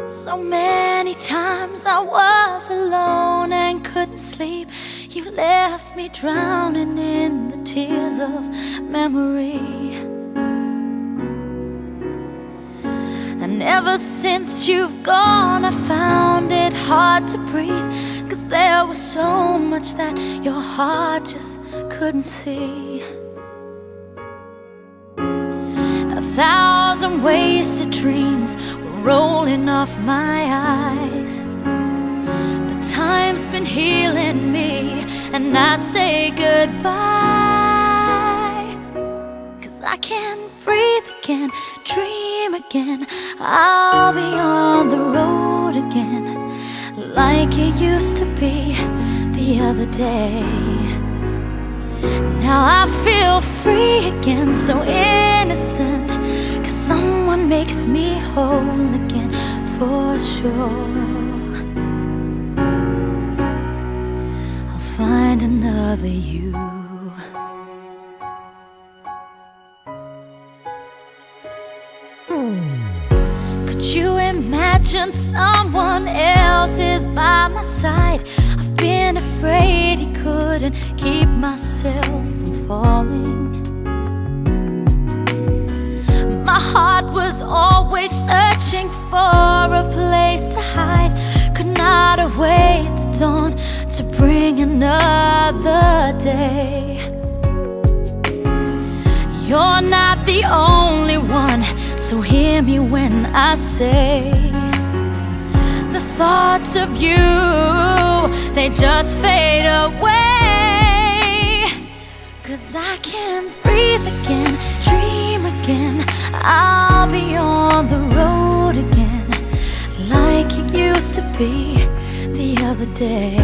So many times I was alone and couldn't sleep. You left me drowning in the tears of memory. And ever since you've gone, I found it hard to breathe, 'cause there was so much that your heart just couldn't see. A thousand wasted dreams were rolling off my eyes, but time's been healing me, and I say goodbye. 'Cause I can't breathe again, dream again. I'll be on the road again, like it used to be the other day. Now I feel free again, so innocent, 'cause someone makes me whole again, for sure. I'll find another you. Could you imagine someone else is by my side? I've been afraid he couldn't keep myself from falling. My heart was always searching for a place to hide, could not await the dawn to bring another day. You're not the only one, so hear me when I say the thoughts of you, they just fade away. 'Cause I can't breathe again, dream again. I'll be on the road again, like it used to be the other day.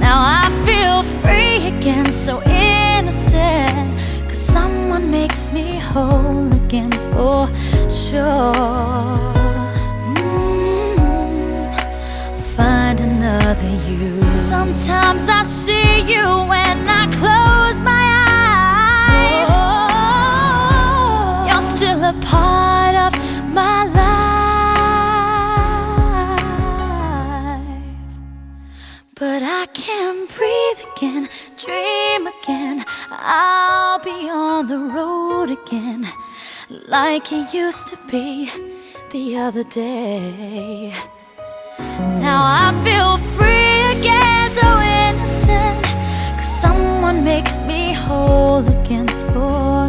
Now I feel free again, so innocent, 'cause someone makes me whole again, for sure. Find another you. Sometimes I see you when I close my eyes. You're still a part of my life, but I can't breathe again, dream again. I'll be on the road again, like it used to be the other day. Now I feel free again, so innocent, 'cause someone makes me whole again, for